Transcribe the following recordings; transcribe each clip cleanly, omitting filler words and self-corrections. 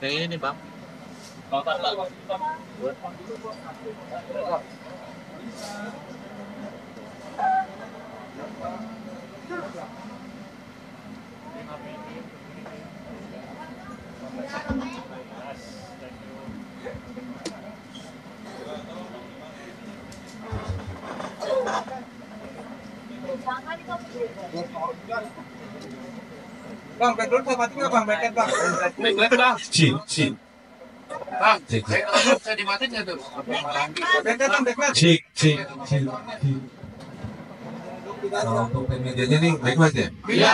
Ini bang. Bang, background saya mati nggak bang? Backend bang. Backlight bang. Cik. Bang, saya dimatiin nggak tuh? Backend bang, backend. Cik. Untuk medianya nih backlight ya? Iya.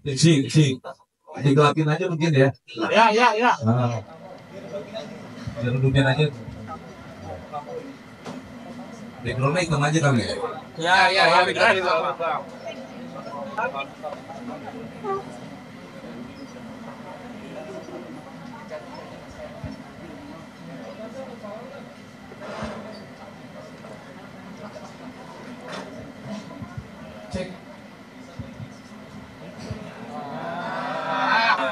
Cik. Digelapin aja mungkin ya? Ya. Biar duduknya aja. Backgroundnya hitam aja kali ya? Ya, backlight itu. Cek.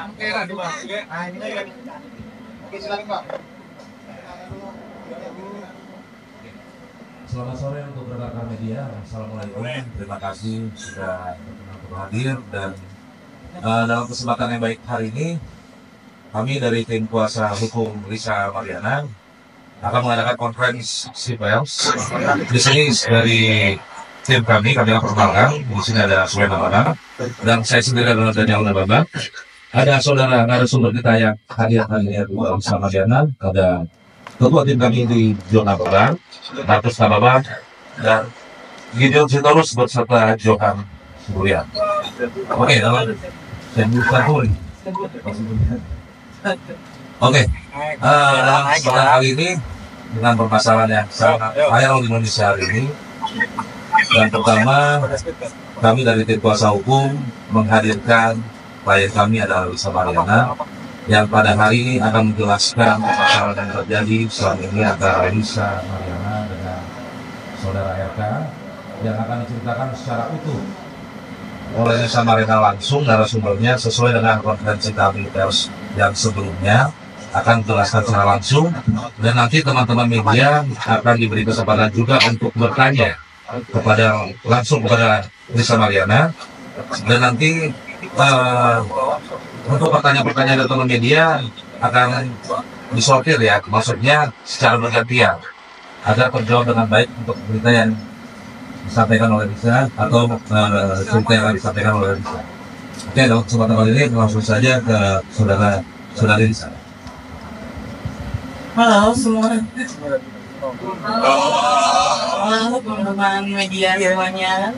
Oke, Radu bang. Oke, silakan bang. Selamat sore untuk rekan-rekan media. Assalamualaikum. Terima kasih sudah hadir dan dalam kesempatan yang baik hari ini kami dari tim kuasa hukum Lisa Mariana akan mengadakan konferensi pers. Di sini dari tim kami akan perkenalkan. Di sini ada Sulaiman Bambang dan saya sendiri adalah Daniel Bambang. Ada saudara narasumber kita yang hadir hari ini adalah Lisa Mariana. Ada ketua tim kami di Jona Bambang, Markus Bambang dan Gideon Sitorus berserta Johan Surya. Oke, dalam dalam kesempatan kali ini dengan permasalahan yang sangat viral di Indonesia hari ini. Dan pertama, kami dari tim kuasa hukum menghadirkan klien kami adalah Lisa Mariana yang pada hari ini akan menjelaskan permasalahan yang terjadi selama ini antara Lisa Mariana dengan saudara RK yang akan diceritakan secara utuh oleh Lisa Mariana langsung narasumbernya sesuai dengan konferensi kami pers yang sebelumnya akan menjelaskan secara langsung dan nanti teman-teman media akan diberi kesempatan juga untuk bertanya langsung kepada Lisa Mariana dan nanti untuk pertanyaan-pertanyaan dari teman media akan disortir ya, maksudnya secara bergantian agar terjawab dengan baik untuk berita yang disampaikan oleh Lisa atau cerita yang akan disampaikan oleh Lisa. Oke, dalam kesempatan kali ini langsung saja ke saudari Lisa. Halo semua. Halo teman-teman media semuanya.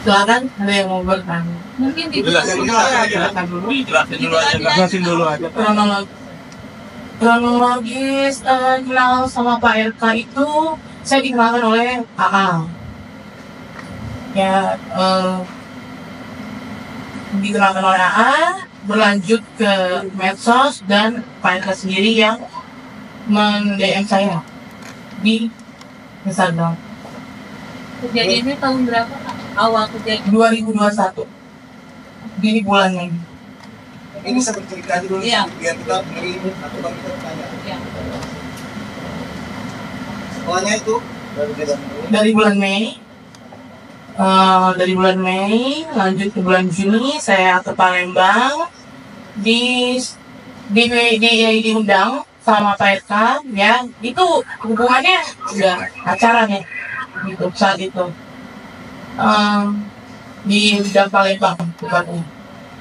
Silakan, ada yang mau bertanya? Mungkin Jelasin dulu aja. Kronologis kenal sama Pak RK itu saya dikenalkan oleh AA. Ya, dikenalkan oleh AA, berlanjut ke medsos dan Pak RK sendiri yang men-DM saya di Instagram. Kejadiannya tahun berapa? Awal kejadian 2021 di bulan Mei. Ini saya bercerita aja dulu Iya. biar kita beri atau bang kita bertanya. Iya. Soalnya itu Dari bulan Mei, lanjut ke bulan Juni saya ke Palembang diundang sama Pak RK ya, itu hubungannya udah pacaran ya gitu saat itu di Undang Palembang tepatnya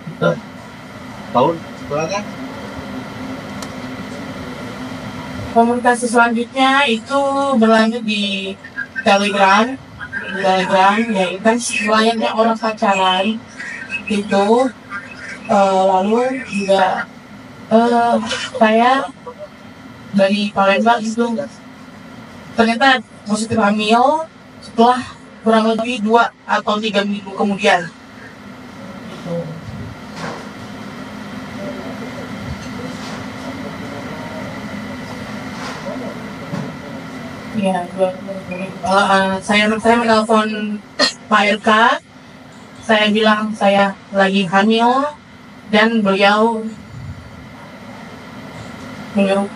gitu. tahun berapa? Komunikasi selanjutnya itu berlanjut di Telegram ya, kan layaknya orang pacaran itu. Lalu juga saya dari Palembang itu ternyata positif hamil setelah kurang lebih 2 atau 3 minggu kemudian gitu. Ya, saya menelpon Pak RK saya bilang saya lagi hamil dan beliau menyuruh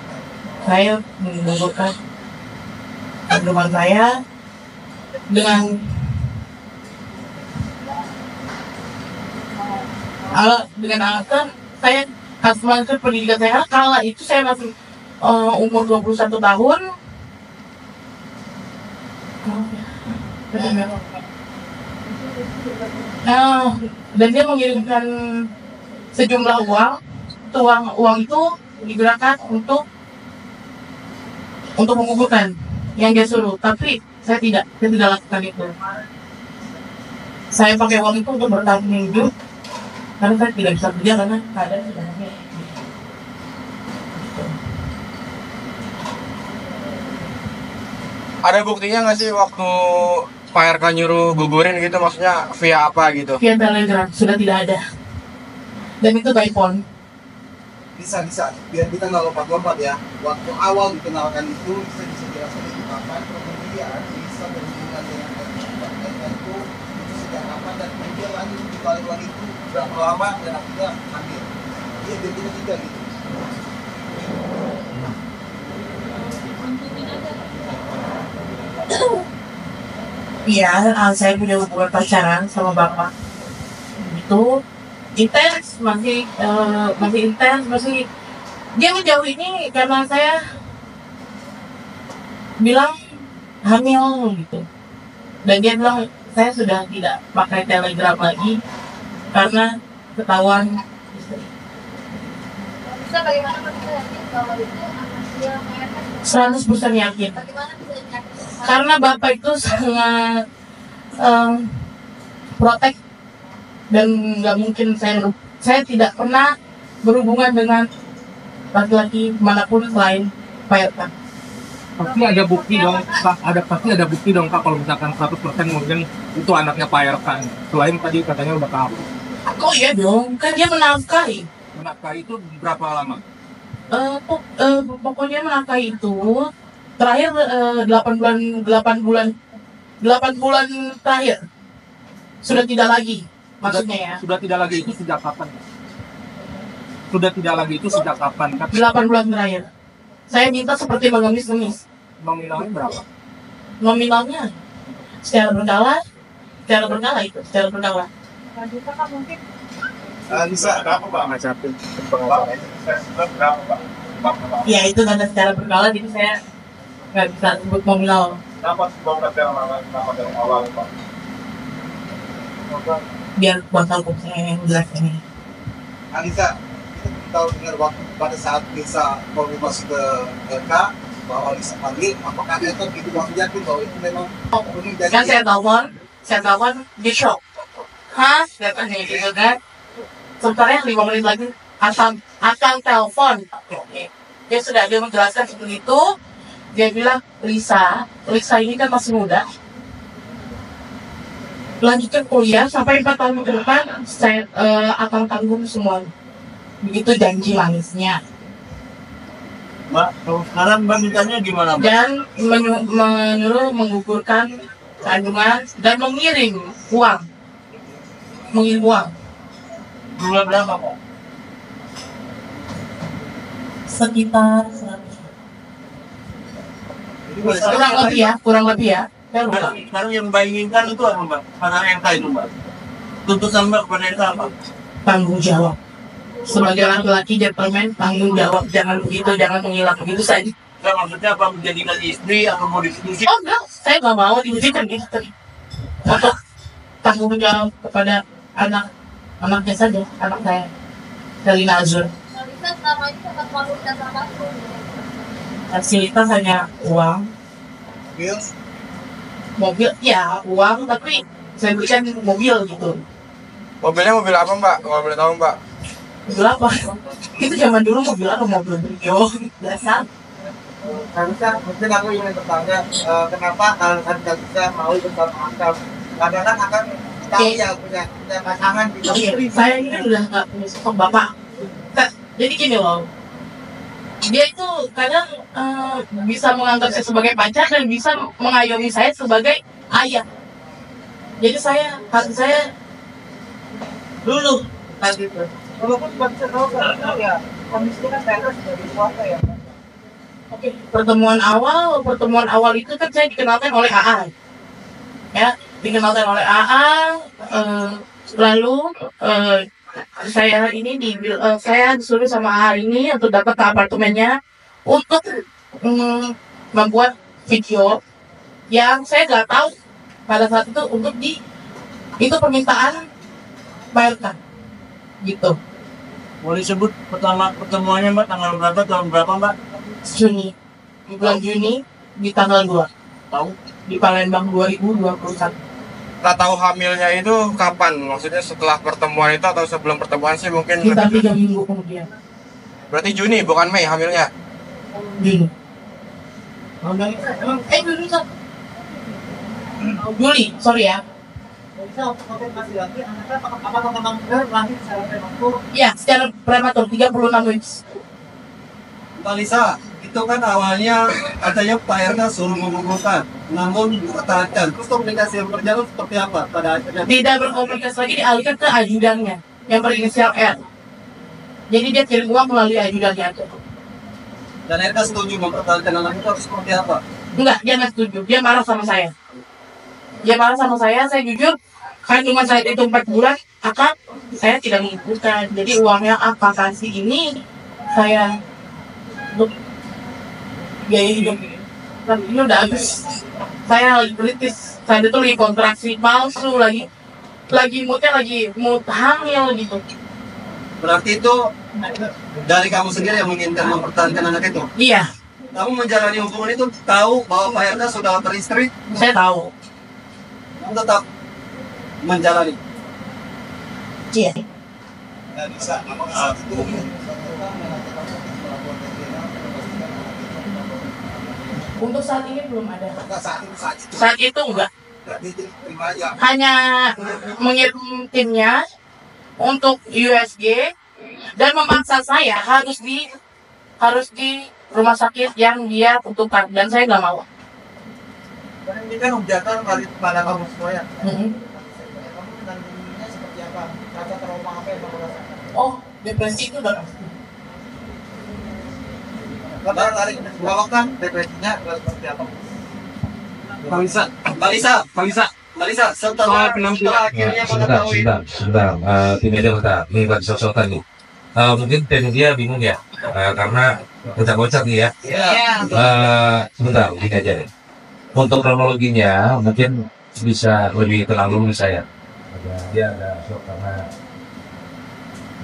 saya menggugurkan kandungan saya dengan alasan saya harus melanjutkan pendidikan saya. Kala itu saya masih umur 21 tahun. Dan dia mengirimkan sejumlah uang. Uang itu digunakan untuk menggugurkan yang dia suruh, tapi saya tidak lakukan itu. Saya pakai uang itu untuk bertahan hidup karena saya tidak bisa kerja karena keadaan sudah hamil. Ada buktinya nggak sih waktu Pak RK nyuruh gugurin gitu, maksudnya via apa gitu? Via Telegram sudah tidak ada, dan itu by phone. Bisa biar kita nggak lompat-lompat ya. Waktu awal dikenalkan itu bisa dijelaskan itu kapan, kemudian bisa berhubungan dengan itu sejak kapan, dan kemudian lanjut di balik lagi itu berapa lama dan akhirnya hamil. Iya, biar kita juga gitu. Iya, saya punya hubungan pacaran sama bapak. Itu intens, masih intens, masih dia menjauh ini karena saya bilang hamil gitu. Dan dia bilang saya sudah tidak pakai Telegram lagi karena ketahuan istri. Bisa bagaimana kita yakin kalau itu anaknya mereka? 100% yakin. Bagaimana bisa yakin? Karena bapak itu sangat protek dan nggak mungkin saya tidak pernah berhubungan dengan laki-laki manapun selain Pak RK. Pasti ada bukti dong, Kak. Pasti ada bukti dong, Kak, kalau misalkan 100% mungkin itu anaknya Pak RK. Selain tadi katanya udah kabur. Oh iya dong, kan dia menafkahi. Menafkahi itu berapa lama? Pokoknya menafkahi itu terakhir 8 bulan terakhir sudah tidak lagi, maksudnya ya. Sudah tidak lagi itu sejak kapan? Sudah tidak lagi itu sejak kapan? 8 bulan terakhir. Saya minta seperti mengemis-ngemis. Nominalnya berapa? Nominalnya secara berkala itu. Kita kan mungkin Bisa berapa Pak ngacapin pengacaranya? Berapa Pak? Ya itu karena secara berkala, jadi saya nggak bisa sebut nominal. Kenapa sebongkar dari awal Pak? Biar kuasa hukum saya yang jelas ini. Anissa, kita belum tahu dengar waktu pada saat bisa konfirmasi ke RK bahwa Anissa panggil, apakah itu gitu langsung yakin bahwa itu memang benar jadi? Kan saya telepon di shock. Hah? Katanya gitu kan. Sebenarnya 5 menit lagi akan telepon. Dia sudah menjelaskan seperti itu. Dia bilang, Lisa ini kan masih muda. Lanjutkan kuliah sampai 4 tahun ke depan, saya akan tanggung semua. Begitu janji manisnya. Mbak, kalau sekarang Mbak mintanya gimana Mbak? Dan menyuruh menggugurkan kandungan dan mengirim uang. Bulan berapa Pak? Sekitar 100. Kurang lebih ya. Saya lupa. Sekarang yang Mbak inginkan itu apa Mbak? Pada RK itu Mbak? Tuntutan Mbak kepada RK apa? Tanggung jawab. Sebagai laki-laki gentleman, tanggung jawab. Jangan begitu, jangan menghilang begitu saja. Nggak, maksudnya apa? Menjadikan istri atau mau distribusi? Oh enggak, saya nggak mau dijadikan istri. Untuk tanggung jawab kepada anaknya saja, anak saya, Selina Azur. Lisa selama ini sempat fasilitas apa? Fasilitas hanya uang, mobil, ya uang, tapi saya berikan mobil gitu. Mobilnya mobil apa Mbak? Kalau boleh tahu Mbak? Mobil apa? Itu zaman dulu mobil apa? Mobil Brio, biasa. Harusnya mungkin aku ingin bertanya, kenapa Anda bisa mau bersama Akam? Karena kan akan tahu ya punya pasangan di Oke, saya ini udah nggak punya sosok bapak. Jadi gini loh, dia itu kadang bisa menganggap saya sebagai pacar dan bisa mengayomi saya sebagai ayah. Jadi hati saya dulu tadi itu. Walaupun baca tahu kan ya kondisinya kan PNS sudah dikuasa ya. Oke, pertemuan awal itu kan saya dikenalkan oleh AA. Ya, dikenalkan oleh AA, lalu saya disuruh sama AA ini untuk datang ke apartemennya untuk membuat video yang saya nggak tahu pada saat itu itu permintaan bayarkan gitu. Boleh sebut pertemuannya Mbak, tanggal berapa, tahun berapa Mbak? Juni, di bulan Juni di tanggal 2 tahu di Palembang 2021. Nggak tahu hamilnya itu kapan? Maksudnya setelah pertemuan itu atau sebelum pertemuan sih mungkin Sekitar 3 minggu kemudian. berarti Juni bukan Mei hamilnya. Juni. Juni kan? Juli, sorry ya. Bisa untuk konfirmasi lagi, anaknya apakah memang benar lahir secara prematur? Iya, secara prematur 36 weeks. Mbak Lisa, itu kan awalnya katanya Pak RK suruh mengumpulkan, namun dipertahankan. Terus komunikasi yang berjalan seperti apa pada akhirnya? Tidak berkomunikasi lagi, dialihkan ke ajudannya yang berinisial R. Jadi dia kirim uang melalui ajudannya itu. Dan RK setuju mempertahankan anak itu harus seperti apa? Enggak, dia nggak setuju. Dia marah sama saya. Saya jujur, kandungan saya itu 4 bulan, akak saya tidak mengumpulkan. Jadi uangnya akak kasih ini, saya untuk biaya hidup. Dan ini udah habis. Saya lagi kritis. Saya itu lagi kontraksi palsu, lagi mood hamil gitu. Berarti itu dari kamu sendiri yang menginginkan mempertahankan anak itu? Iya, Kamu menjalani hubungan itu tahu bahwa Pak RK sudah beristri, saya tahu. kamu tetap menjalani. Iya. Untuk saat ini belum ada. Saat itu enggak. Hanya mengirim timnya untuk USG dan memaksa saya harus di rumah sakit yang dia tentukan dan saya nggak mau. Ini kan hujatan pada kamu semua ya. Mm-hmm. Kamu menanggapinya seperti apa? Rasa trauma apa yang kamu rasakan? Oh, depresi itu udah pasti. Kamu tarik kan depresinya seperti apa? Mbak Lisa, setelah akhirnya mengetahui Sebentar. Tim media bentar. Ini Pak Sosokan nih. Mungkin tim media bingung ya, karena kocak-kocak nih ya. Sebentar, gini aja deh. Untuk kronologinya mungkin bisa lebih tenang dulu saya. Dia agak shock karena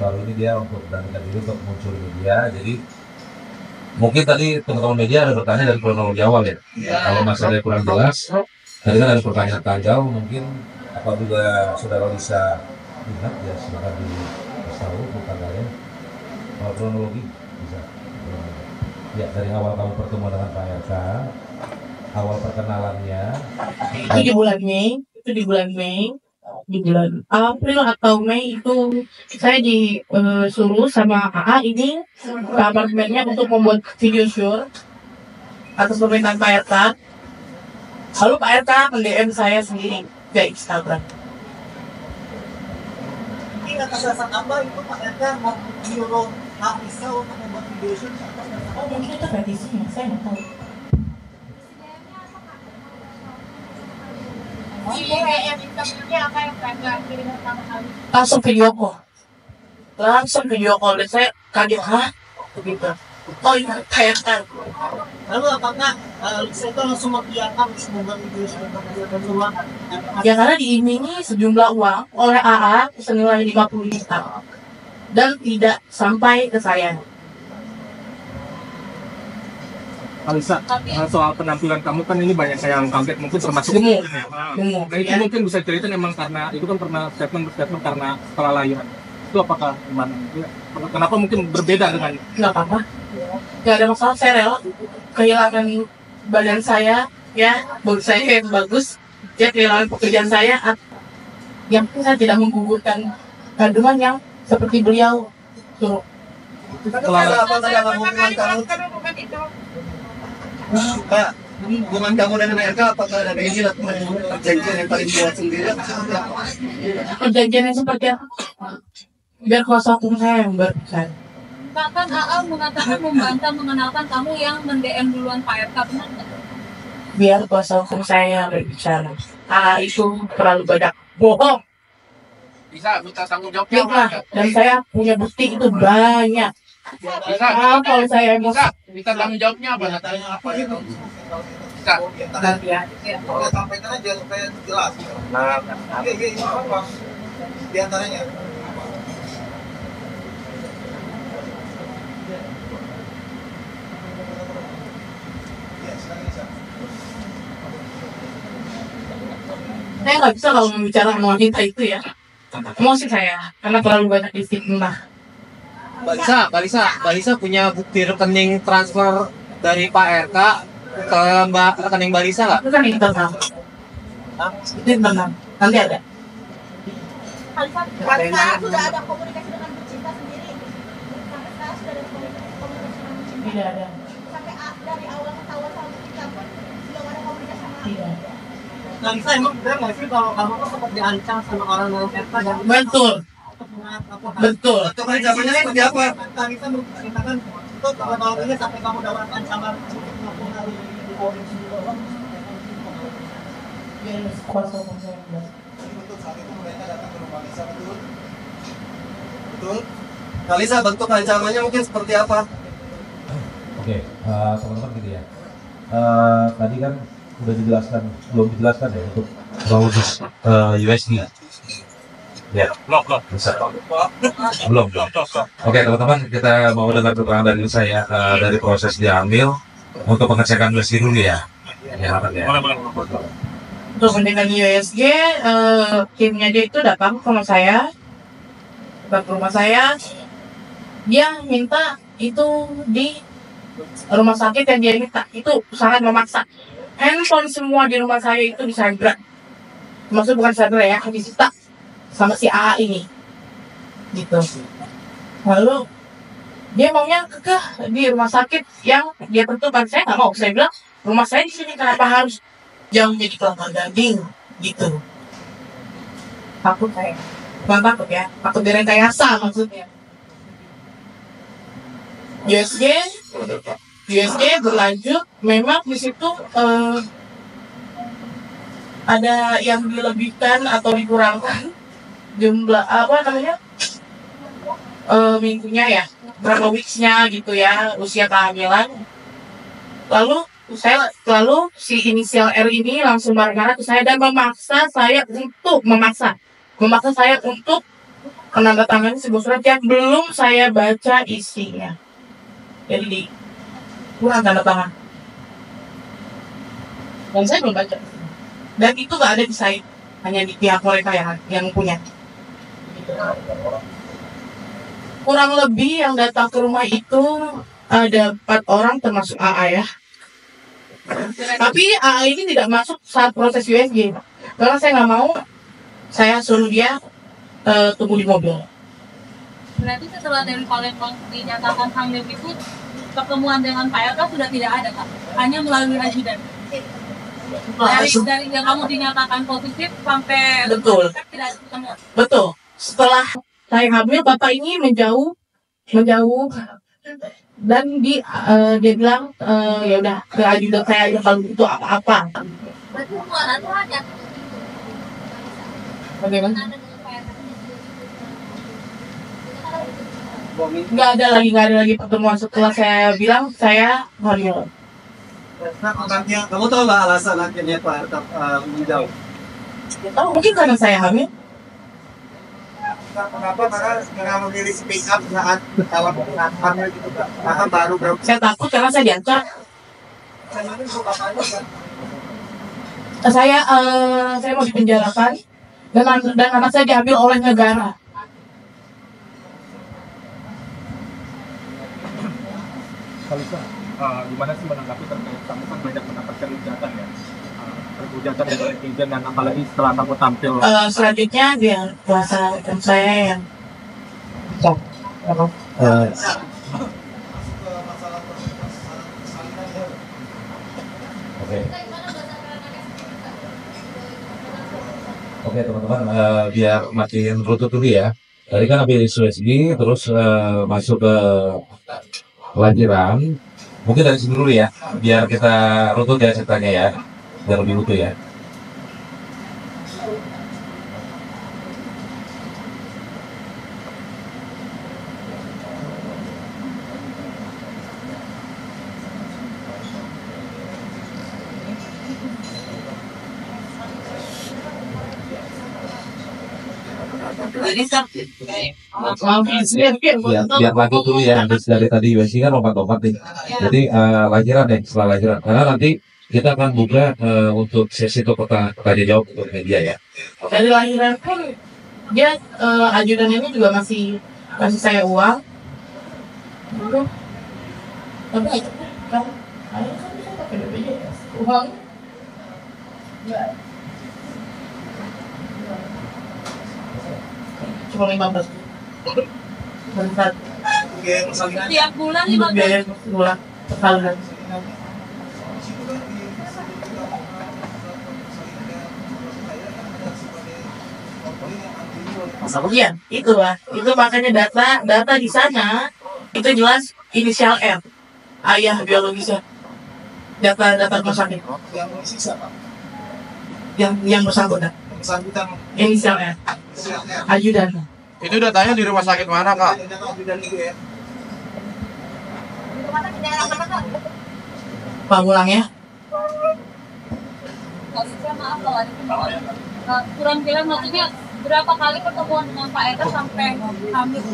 baru ini dia untuk beranikan diri untuk muncul di media. Jadi mungkin tadi teman-teman media ada bertanya dari kronologi awal ya. Kalau masalahnya kurang jelas, tadi kan ada pertanyaan tajam, mungkin apa juga saudara bisa lihat ya, silakan diberitahu bukan dari kronologi bisa. Ya, dari awal kamu pertemuan dengan Pak RK, awal perkenalannya Itu di bulan Mei, di bulan April atau Mei itu saya disuruh sama AA ini ke apartemennya untuk membuat video shoot atas permintaan Pak RK. Lalu Pak RK mendm saya sendiri ke Instagram. Ini atas dasar apa itu Pak RK mau menyuruh Nafisa untuk membuat video shoot atas dasar Oh, mungkin itu petisinya, saya nggak tahu. Yang interviewnya apa yang pengen kirim pertama kali? Langsung video call dan saya kaget, hah? Begitu. Oh iya, Pak RK. Lalu apakah Lisa itu langsung mengiyakan membuat video shoot dan keluar? Ya karena diiming-imingi sejumlah uang oleh AA senilai 50 juta dan tidak sampai ke saya. Alisa, soal penampilan kamu kan ini banyak yang kaget, mungkin termasuk Gemuk. Nah, itu mungkin bisa cerita memang karena itu kan pernah statement karena setelah lahiran. Itu apakah gimana? Kenapa mungkin berbeda dengan Nggak apa-apa, nggak ada masalah. Saya rela kehilangan badan saya, ya body saya yang bagus, ya kehilangan pekerjaan saya. Yang penting saya tidak menggugurkan kandungan yang seperti beliau suruh. apa tentang hubungan kamu? Pak, hubungan kamu dengan RK apakah ada ini perjanjian yang paling kuat sendiri? Perjanjian yang seperti apa? Biar kuasa hukum saya yang berbicara. Bahkan AA mengatakan membantah mengenalkan kamu yang mend-DM duluan Pak RK, benar nggak? Biar kuasa hukum saya yang berbicara. Itu terlalu banyak bohong. Bisa minta tanggung jawabnya Fitnah. Dan saya punya bukti itu banyak. Bisa, Kalau saya emosi. minta tanggung jawabnya apa? Tanya apa itu? Bisa. Nanti ya. Kita sampaikan aja supaya jelas. Nah, Iya, apa? Di antaranya. Iya, silakan Lisa. Saya nggak bisa kalau membicarakan wanita itu ya. Emosi saya, karena terlalu banyak fitnah. Mbak Lisa punya bukti rekening transfer dari Pak RK ke rekening Mbak Lisa nggak? Itu kan internal. Itu internal. Nanti ada. Karena sudah ada komunikasi dengan Bu Cinta sendiri. Sampai sekarang sudah ada komunikasi dengan Bu Cinta. Tidak ada. Sampai dari awal ketahuan sama Bu Cinta pun belum ada komunikasi sama Tidak. Nah, Lisa emang benar nggak sih kalau kamu tuh sempat diancam sama orang dalam RK dan Betul. Betul. Itu kan zamannya seperti apa? Kan Lisa menceritakan itu kalau ini sampai kamu dapat ancaman untuk hari Biar kuasa hukum saya yang jelas. Jadi untuk saat itu mereka datang ke rumah Lisa, betul? Betul? Nah, Lisa bentuk ancamannya mungkin seperti apa? Oke, teman-teman gitu ya. Tadi kan udah dijelaskan, belum dijelaskan ya untuk modus USD. Ya, bisa. Belum. Oke, teman-teman, kita mau dengar keterangan dari saya dari proses diambil untuk pengecekan USD dulu ya. Ya, ya. Untuk pendidikan USG, timnya dia itu datang ke rumah saya. Dia minta itu di rumah sakit yang dia minta. Itu sangat memaksa. Handphone semua di rumah saya itu disandra. Maksudnya bukan disandra ya, disita sama si AA ini. Gitu. Lalu dia maunya kekeh di rumah sakit yang dia tentukan. Saya nggak mau. Saya bilang rumah saya di sini, kenapa harus jauh jadi Kelapa Gading gitu. Takut saya. Bukan takut ya, takut direkayasa maksudnya. USG berlanjut, memang di situ ada yang dilebihkan atau dikurangkan jumlah minggunya ya, berapa weeks-nya gitu ya, usia kehamilan. Lalu si inisial R ini langsung marah-marah ke saya dan memaksa saya untuk menandatangani sebuah surat yang belum saya baca isinya. Jadi kurang tanda tangan. Dan saya belum baca. Dan itu nggak ada di saya, hanya di pihak mereka yang punya. Kurang lebih yang datang ke rumah itu ada 4 orang termasuk AA ya. Tapi AA ini tidak masuk saat proses USG. Karena saya nggak mau, saya suruh dia tunggu di mobil. Berarti setelah dari Palembang dinyatakan hamil itu, pertemuan dengan Pak RK sudah tidak ada, Kak? Hanya melalui ajudan. Dari yang kamu dinyatakan positif sampai Betul. tidak ketemu. Betul. Setelah saya hamil, bapak ini menjauh dan dia bilang ya udah ke ajudan saya aja kalau itu apa-apa. Berarti hubungan itu hanya Bagaimana? ada dengan Pak RK. Nggak ada lagi pertemuan setelah saya bilang saya hamil. Nah, kamu tahu nggak alasan akhirnya Pak RK menjauh? Ya tahu, mungkin karena saya hamil. Kenapa? Karena memilih speak up saat dalam hamil gitu, Kak. Karena baru berapa Saya takut karena saya diancam. Saya mau dipenjarakan dan anak saya diambil oleh negara. Kalisa, gimana sih menanggapi terkait kamu kan banyak mendapatkan hujatan ya, hujatan dari netizen dan apalagi setelah kamu tampil. Selanjutnya biar kuasa hukum saya yang Oke. Oke teman-teman, biar matiin Bluetooth dulu ya. Tadi kan habis USG, terus masuk ke pelajaran. Mungkin dari sini dulu ya, biar kita rutut ya ceritanya ya, biar lebih utuh ya. Jadi Biar lanjut dulu ya, habis dari tadi USG kan lompat-lompat nih. Jadi lahiran deh, setelah lahiran. Karena nanti kita akan buka untuk sesi tanya jawab untuk media ya. dari lahiran pun dia ajudan ini juga masih kasih saya uang. Tapi kan saya bisa pakai BPJS. Uang enggak. Cuma 15. Bentar. Tiap bulan Untuk 15. biaya bulan sekalian. Iya, itu makanya data di sana itu jelas inisial R, ayah biologisnya, data rumah sakit, Yang mengisi siapa? yang bersangkutan, Bersangkutan inisial R, ajudan. Itu datanya di rumah sakit mana, Kak? dan itu ya. Pak ulang ya. Kalau saya maaf kalau ada kurang bilang maksudnya berapa kali pertemuan dengan Pak Eka sampai hamil?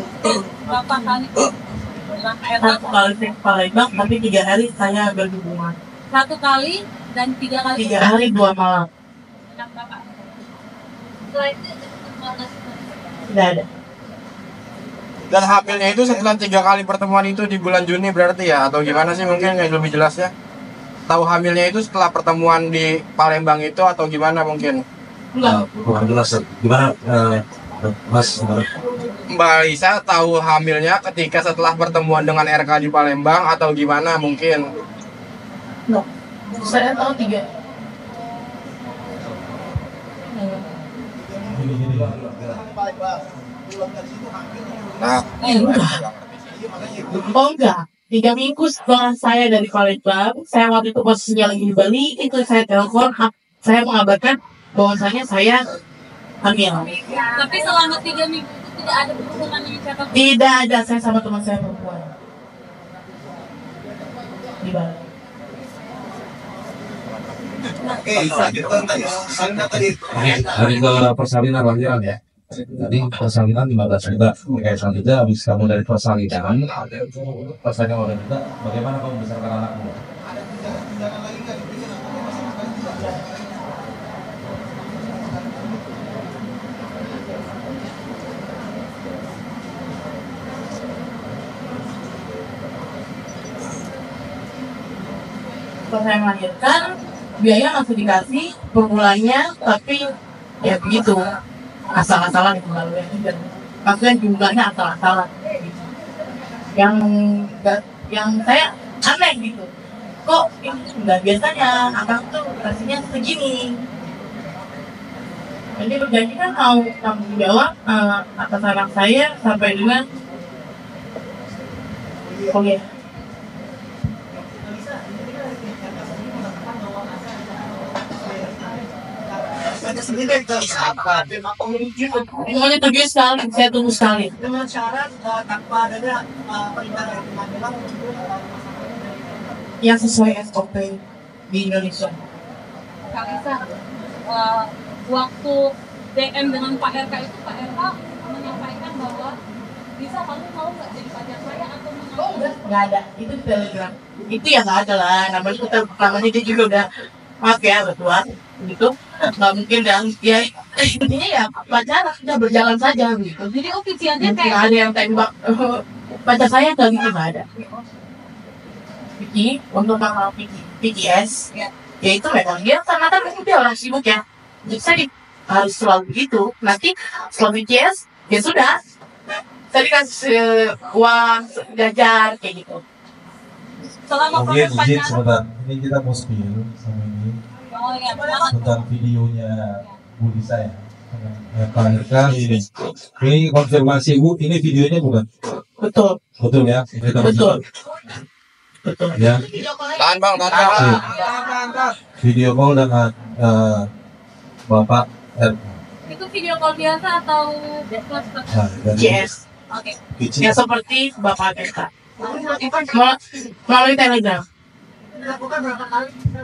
Berapa kali dengan Pak Eka? Satu kali saya Palembang, tapi 3 hari saya berhubungan. 1 kali dan 3 kali. 3 hari 2 malam, Dengan Bapak. Setelah itu tidak ada. Dan hamilnya itu setelah 3 kali pertemuan itu di bulan Juni berarti ya? Atau gimana sih mungkin yang lebih jelas ya? Tahu hamilnya itu setelah pertemuan di Palembang itu atau gimana mungkin? Enggak, Kurang jelas, gimana Mas? Mbak Lisa tahu hamilnya ketika setelah pertemuan dengan RK di Palembang atau gimana mungkin? enggak. Saya tahu 3. Nah, Oh enggak, 3 minggu setelah saya dari Palembang, saya waktu itu posisinya lagi di Bali, itu saya telepon, saya mengabarkan bahwasanya saya hamil. Tapi selama 3 minggu itu tidak ada hubungan yang dicatat. Tidak ada, saya sama teman saya perempuan di Bali. Oke, kita tadi Hari ke persalinan lahiran ya. Jadi persalinan 15 juta. Oke, selanjutnya habis kamu dari persalinan, persalinan orang juga, bagaimana kamu membesarkan anakmu? Setelah saya melahirkan, biaya masih dikasih per bulannya, tapi ya begitu, asal-asalan itu lalu ya. Maksudnya jumlahnya asal-asalan. Gitu. Yang saya aneh gitu. Kok ini sudah biasanya akang tuh kasihnya segini. Jadi berjanji kan mau tanggung jawab atas anak saya sampai dengan kuliah. Semuanya tujuh sekali, saya tunggu sekali. Dengan syarat tanpa adanya perintah dari pengadilan Yang sesuai SOP di Indonesia. Kak Lisa, waktu DM dengan Pak RK itu, Pak RK menyampaikan bahwa bisa kamu mau nggak jadi pacar saya atau mau Nggak ada, itu di Telegram. Itu ya nggak ada lah, namanya kita pertamanya dia juga udah maaf ya berdua gitu, nggak mungkin dan ya intinya ya pacaran udah berjalan saja gitu. jadi ofisialnya Nggak kayak ada yang tembak pacar saya kayak gitu, nggak ada. Vicky untuk masalah PTS ya itu memang dia karena kan dia orang sibuk ya, jadi saya harus selalu begitu. Nanti setelah PTS ya sudah, saya dikasih uang jajan kayak gitu. selama Mungkin proses izin pacaran. sebentar, ini kita mau spill sama ini Oh iya, tentang videonya Bu Lisa ya. Pak RK ini konfirmasi Bu, ini videonya bukan? Betul, Betul ya? Kita betul. ya. Tahan bang, tahan bang. Video call dengan Bapak RK. Itu video call biasa atau Nah, dan Yes. Oke. Kicik. Ya seperti Bapak Deka. Melalui Telegram.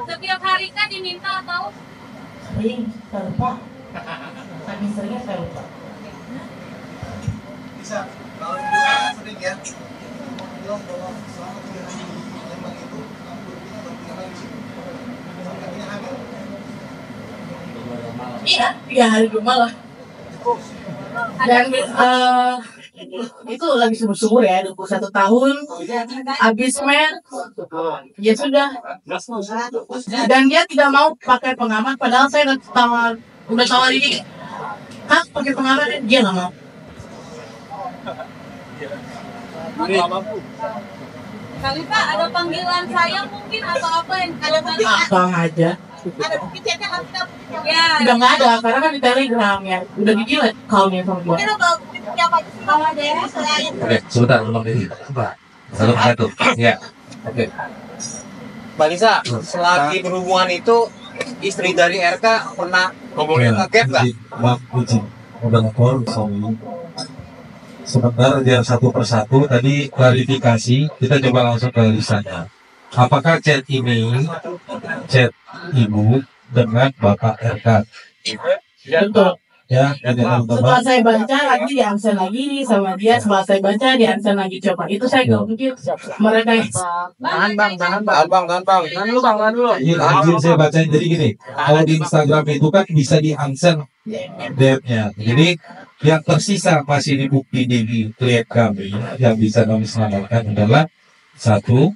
Setiap hari kan diminta atau Sering, saya lupa. Saking seringnya saya lupa. Bisa kalau dia sering ya bilang bahwa selama 3 hari di Lembang itu aku punya baru 3 hari sampai akhirnya hamil. Iya, 3 hari 2 malam. Dan itu lagi subur-subur ya, 21 tahun. Habis men, ya sudah. Dan dia tidak mau pakai pengaman, padahal saya udah tawar ini. Hah, pakai pengaman? Dia nggak mau. kali Pak ada panggilan saya mungkin atau apa yang ada tadi? Bang aja. Ada bukti chatnya nggak kita? Ya. Udah nggak ada, karena kan di Telegram ya. Udah di-delete account-nya sama dia. Mungkin kalau bukti apa aja sih kalau ada selain Oke, sebentar, Bang Deddy. Satu. Ya. Oke. Mbak Lisa, selagi berhubungan itu istri dari RK pernah Ya, ngegap nggak? Maaf, izin. Udah ngekor, sorry. Sebentar, biar satu persatu. Tadi klarifikasi, kita coba langsung ke Lisanya. Apakah chat ini chat ibu dengan Bapak RK? Betul. Ya, ini Setelah teman-teman. saya baca lagi di unsend lagi sama dia. Setelah saya baca di unsend lagi coba. Itu saya nggak mungkin mereka Tahan bang. Tahan bang. Tahan dulu. Izin saya bacain, jadi gini. Kalau di Instagram itu kan bisa di unsend DM-nya. Jadi yang tersisa masih di bukti di klien kami yang bisa kami selamatkan adalah satu,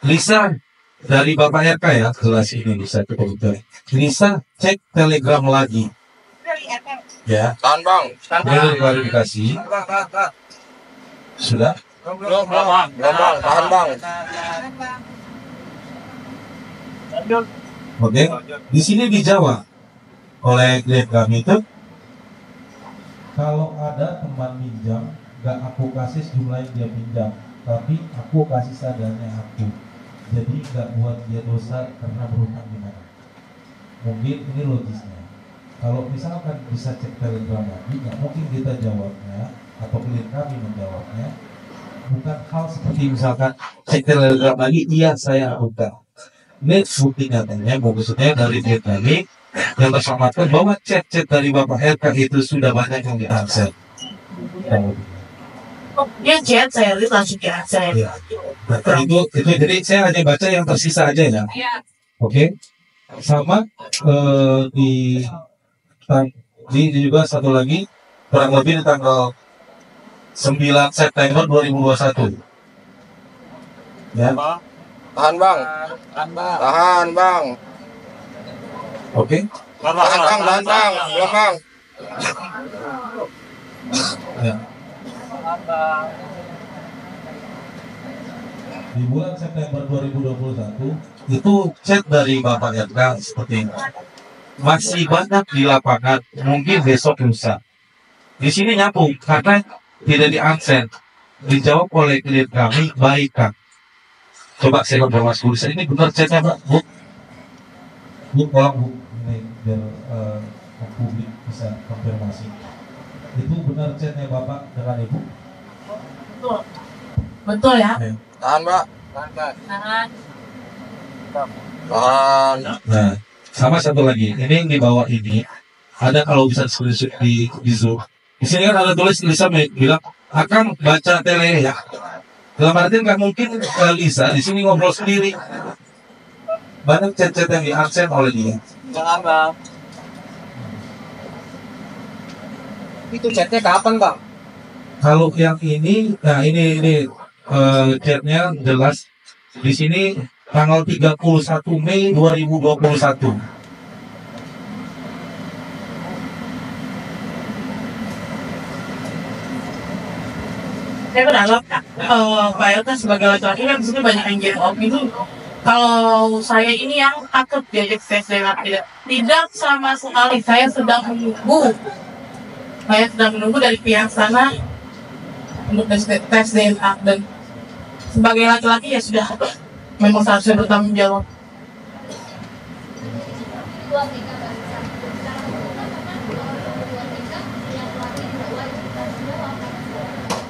Lisa dari Bapak RK ya, jelas ini Lisa cukup betul. Lisa cek Telegram lagi ya. Tahan bang. Ini klarifikasi. Sudah? Belum bang. Tahan bang. Oke. Di sini dijawab oleh klien kami itu, kalau ada teman pinjam, gak aku kasih jumlah yang dia pinjam, tapi aku kasih sadarnya aku. Jadi gak buat dia dosa karena berhutang gimana. Mungkin ini logisnya. Kalau misalkan bisa cek Telegram lagi, gak mungkin kita jawabnya atau klien kami menjawabnya bukan hal seperti misalkan cek Telegram lagi, iya saya hutang. Ini bukti nyatanya, maksudnya dari klien kami yang terselamatkan bahwa chat-chat dari Bapak RK itu sudah banyak yang di-accept. dia chat saya lihat langsung ke unsend. Ya. Nah, itu jadi saya hanya baca yang tersisa aja ya. Iya. Oke. Sama di juga satu lagi kurang lebih di tanggal 9 September 2021. Ya. Tahan bang. Tahan bang. Oke. Tahan bang. Belakang. Ya. Di bulan September 2021 itu chat dari Bapak RK seperti ini. Masih banyak di lapangan, mungkin besok lusa. Di sini nyambung karena tidak di unsend. Dijawab oleh klien kami, baik Kang. Coba saya konfirmasi dulu. Ini benar chatnya Pak? Bu? Bu, tolong Bu. Ini biar publik bisa konfirmasi. Itu benar chatnya Bapak dengan Ibu? Betul ya. Tahan mbak. Nah, Tahan. Nah, sama satu lagi. Ini yang di bawah ini ada, kalau bisa screenshot di Zoom. Di sini kan ada tulis Lisa bilang akan baca tele ya. Dalam arti nggak mungkin Lisa di sini ngobrol sendiri. Banyak chat-chat yang di-absen oleh dia. Jangan bang. Itu chatnya kapan bang? Kalau yang ini, nah ini chatnya jelas di sini tanggal 31 Mei 2021. Saya berharap Pak Elka sebagai laki-laki kan di sini banyak yang give up itu Kalau saya ini yang takut diajak tes DNA, tidak sama sekali. Saya sedang menunggu. Saya sedang menunggu dari pihak sana untuk tes DNA, dan sebagai laki-laki ya sudah memang seharusnya bertanggung jawab.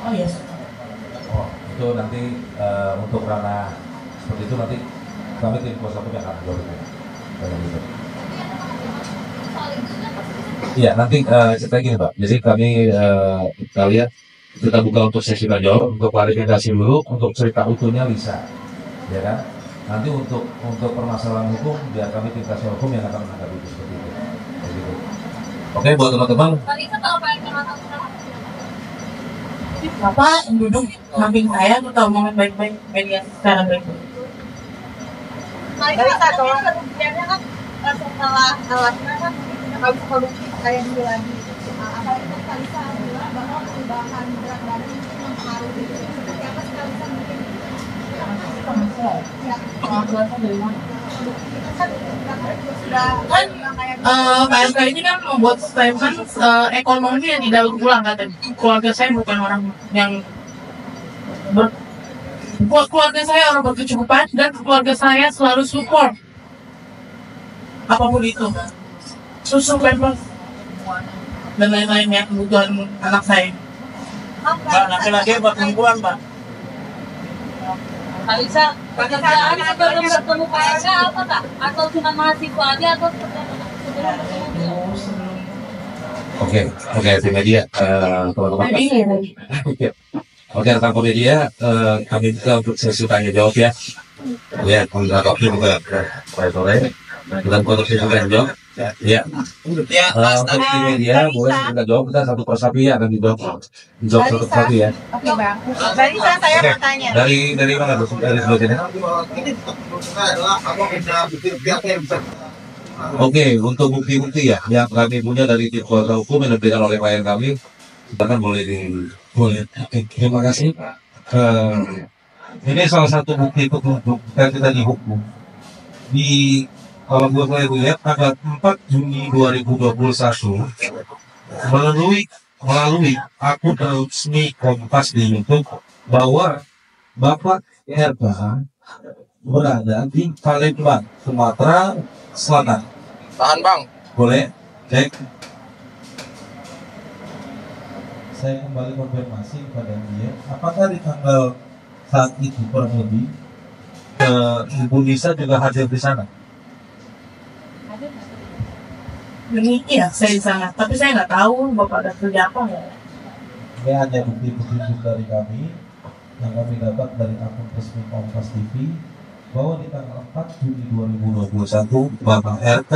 Oh yes. Oh, itu nanti untuk ranah seperti itu nanti kami tim kuasa hukum yang akan jawab itu. Iya, nanti cerita gini Pak. Jadi kami kalian kita buka untuk sesi tanya jawab, untuk klarifikasi dulu, untuk cerita utuhnya bisa, ya kan? Nanti untuk permasalahan hukum biar kami tim kuasa hukum yang akan menanggapi itu seperti itu. Begitu. Oke, buat teman-teman. Bapak duduk samping saya, aku tahu ngomong baik-baik, media secara baik-baik. Marisa, tolong pembuktiannya kan setelah alatnya kan nggak bisa produksi kayak dulu lagi. Apalagi kan Kalisa adalah bahwa perubahan berat badan itu mempengaruhi. Seperti apa sih Kalisa mungkin? Ya. Dari mana? Kita kan sudah kayak PSK ini kan membuat statement ekonomi yang didaur ulang katanya. Keluarga saya bukan orang yang keluarga saya orang berkecukupan, dan keluarga saya selalu support apapun itu, susu, pampers, dan lain-lain yang kebutuhan anak saya. Mbak, laki-laki buat perempuan, Mbak. Kalisa, pekerjaan sebelum bertemu PSK apa Kak? Atau cuma mahasiswa aja atau sebelum bertemu? Oke, tim media, teman-teman. Oke, rekan media, kami buka untuk sesi tanya jawab ya. Ya, untuk waktu juga sore. Dan untuk sesi tanya jawab, ya. Untuk tim media boleh kita jawab, kita satu persatu ya akan dijawab satu persatu ya. Oke Bang. Kalisa, saya mau tanya. Dari mana tuh? Dari sebelah sini. Oke, untuk bukti-bukti ya yang kami punya dari tim kuasa hukum yang diberikan oleh klien kami, silakan boleh. Oke, terima kasih. Ini salah satu bukti petunjuk kita dihukum. Kalau boleh lihat tanggal 4 Juni 2021 melalui akun resmi Kompas di YouTube bahwa Bapak RK berada di Palembang, Sumatera Selatan. Tahan Bang. Boleh cek. Saya kembali konfirmasi kepada dia, apakah di tanggal saat itu kurang lebih Ibu Nisa juga hadir di sana? Ini iya, saya di sana, tapi saya nggak tahu Bapak ada kerja apa ya. Ini hanya bukti-bukti dari kami yang kami dapat dari akun resmi Kompas TV bahwa di tanggal 4 Juni 2021 Bapak RK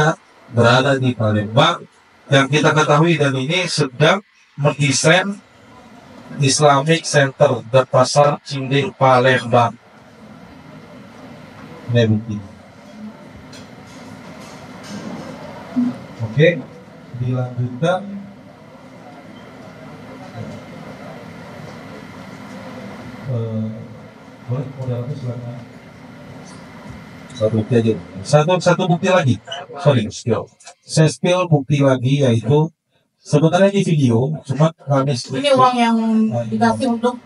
berada di Palembang, yang kita ketahui dan ini sedang mendesain Islamic Center di Pasar Cinding Palembang. Ini bukti. Oke, dilanjutkan. Boleh modal itu silakan. Satu bukti aja. Satu bukti lagi. Sorry, saya spill bukti lagi, yaitu sebenarnya ini video, cuma kami Ini uang yang dikasih untuk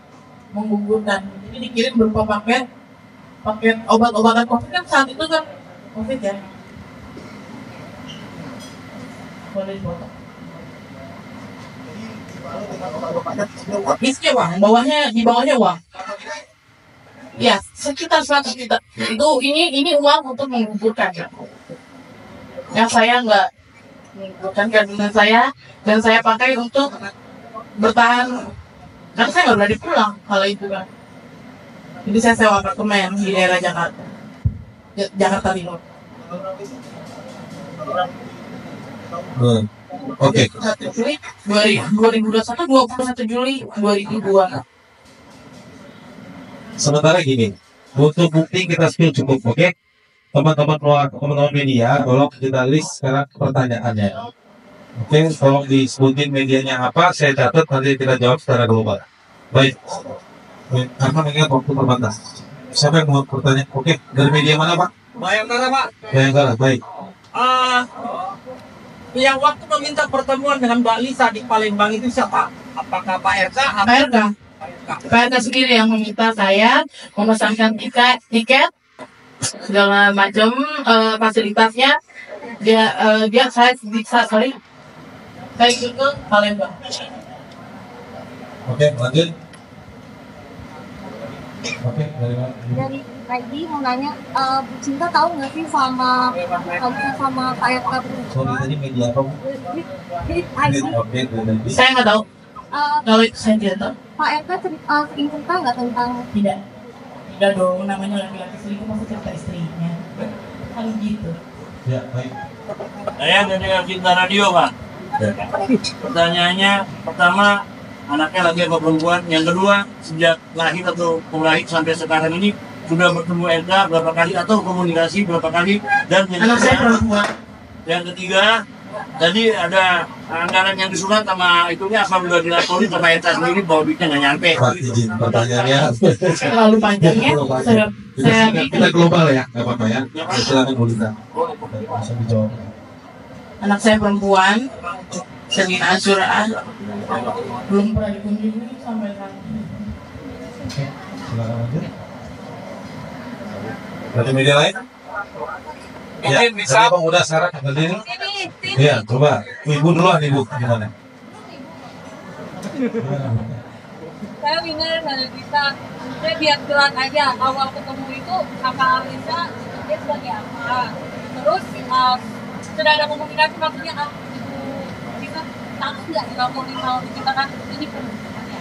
menggugurkan. Ini dikirim berupa paket obat-obatan COVID kan saat itu kan COVID ya. Boleh dipotong. Isinya uang, di bawahnya uang. Ya, sekitar 100 juta. Itu ini uang untuk menggugurkan. Yang saya nggak menggugurkan kandungan saya, dan saya pakai untuk bertahan karena saya nggak berani pulang kalau itu kan. Jadi saya sewa apartemen di daerah Jakarta, Jakarta Timur. Oke. 1 Juli 2021, 21 Juli 2002. Sementara gini, untuk bukti kita spill cukup, oke? Teman-teman media, tolong kita list sekarang pertanyaannya. Oke, tolong disebutin medianya apa, saya catat nanti kita jawab secara global. Baik, karena mengingat waktu terbatas. Siapa yang mau bertanya? Oke, dari media mana Pak? Bayangkara Pak. Bayangkara, baik. Yang waktu meminta pertemuan dengan Mbak Lisa di Palembang itu siapa? Apakah Pak RK? Pak RK. Pak RK sendiri yang meminta saya memesankan tiket segala macam fasilitasnya. Saya ikut ke Palembang. Oke, lanjut. Oke, dari mana? Dari Peggy mau nanya, Bu Cinta tahu nggak sih sama Pak RK? Sorry, tadi media apa Bu? Jadi Peggy, Oke, dari Saya nggak tahu. Kalau itu saya tidak tahu. Pak RK sering cerita nggak tentang Tidak. Tidak dong, namanya laki-laki selingkuh masih cerita istrinya. Kan gitu. Ya, baik. Saya dari Cinta Radio, Pak. Pertanyaannya, pertama, anaknya lagi apa perempuan? Yang kedua, sejak lahir atau mulai sampai sekarang ini sudah bertemu RK berapa kali atau komunikasi berapa kali? Dan yang Anak saya ketiga, perempuan. yang ketiga, tadi ada anggaran yang disurat sama itunya apa sudah dilaporin sama RK sendiri bahwa duitnya nggak nyampe. Pak, izin pertanyaannya. Terlalu panjangnya. Saya Kita global ya, nggak apa-apa ya. Silakan Bu Lita. Bisa dijawab. anak saya perempuan, Selina Azura, belum pernah dikunjungi sampai sekarang. Silakan lanjut. Dari media lain? Ya, bisa Bang udah sekarang berdiri. Iya, coba. Ibu duluan, Ibu. Gimana? Saya bingung dari Lisa. Saya biar jelas aja awal ketemu itu sama Lisa dia sebagai apa. Terus sudah ada komunikasi maksudnya kita tahu nggak dilaporin kalau kita kan ini perempuannya.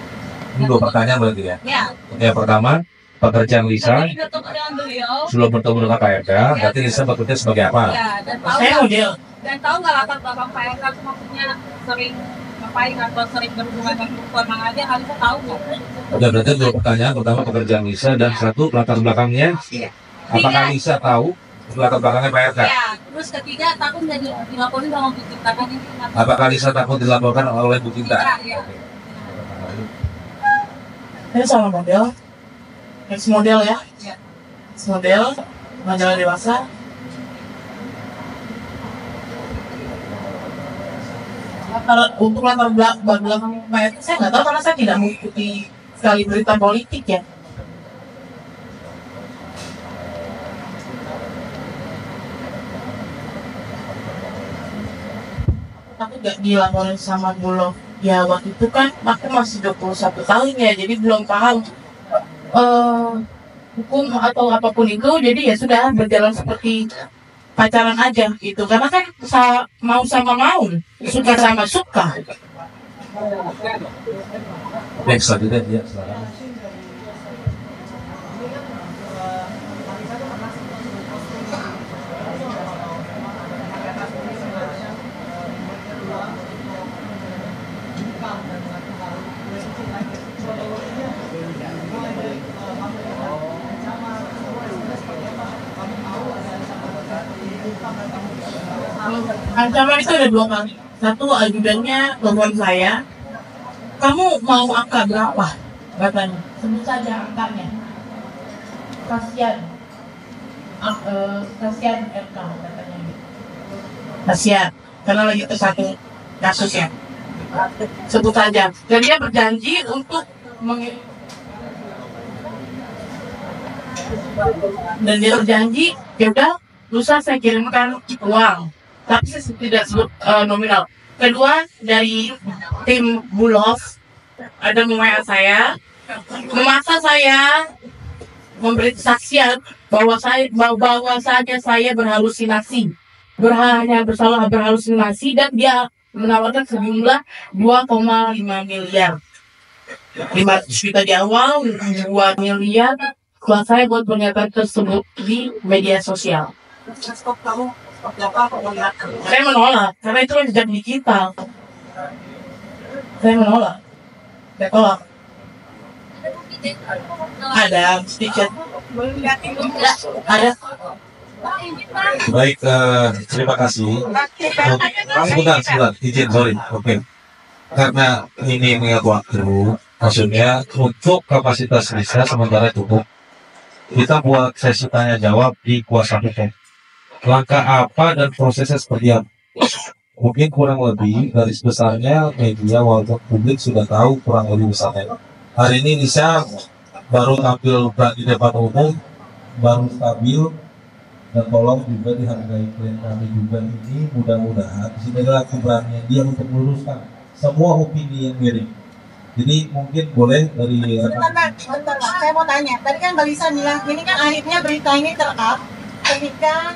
Ini 2 pertanyaan berarti ya. Ya. Yang pertama, pekerjaan Lisa Jadi ketemu dengan beliau. sebelum bertemu dengan Pak RK, berarti Lisa bekerja sebagai apa? Ya, dan tahu Saya nggak- model. dan tahu nggak latar belakang Pak RK itu maksudnya sering ngapain atau sering berhubungan dengan perempuan mana aja, Alisa tahu nggak? Udah berarti 2 pertanyaan. Pertama pekerjaan Lisa dan 1 latar belakangnya. Apakah Lisa tahu latar belakangnya Pak RK? Ya, terus ketiga takut nggak dilaporin sama Bu Cinta kan ini. Apakah Lisa takut dilaporkan oleh Bu Cinta? Iya. Saya sama model. Ex model ya. Ex model, majalah dewasa. Untuk latar belakang Pak RK saya nggak tahu karena saya tidak mengikuti sekali berita politik ya. Aku nggak dilaporin sama Bulog. Ya waktu itu kan aku masih 21 tahun ya, jadi belum paham hukum atau apapun itu. Jadi ya sudah berjalan seperti pacaran aja gitu. Karena kan mau sama mau, suka sama suka. Baik, selanjutnya ya, silakan. Ancaman itu ada 2 kali. Satu, ajudannya telepon saya, kamu mau angka berapa? Katanya, sebut saja angkanya. Kasian, kasian RK katanya gitu. Kasian, karena lagi satu kasusnya. Sebut saja. Dan dia berjanji untuk dan dia berjanji, ya udah, lusa saya kirimkan uang. Tapi saya tidak sebut nominal. Kedua, dari tim Bulog ada WA saya, memaksa saya memberi kesaksian bahwa saya berhalusinasi, hanya berhalusinasi, dan dia menawarkan sejumlah 2,5 miliar. 500 juta di awal, 2 miliar setelah saya buat pernyataan tersebut di media sosial. Saya menolak, karena itu kan jejak digital. Saya menolak. Saya tolak. Ada sedikit. Ada. Baik, terima kasih. Sebentar, izin, sorry. Oke. Karena ini mengingat waktu, maksudnya untuk kapasitas Lisa sementara cukup. kita buat sesi tanya jawab di kuasa hukum. Langkah apa dan prosesnya seperti apa? Mungkin kurang lebih garis besarnya media walaupun publik sudah tahu kurang lebih besarnya. Hari ini Nisa baru tampil di depan umum, baru stabil, dan tolong juga dihargai klien kami juga ini, mudah-mudahan di sini adalah keberanian dia untuk meluruskan semua opini yang miring. Jadi mungkin boleh dari Bentar, saya mau tanya. Tadi kan Mbak Lisa bilang, ini kan akhirnya berita ini terekam ketika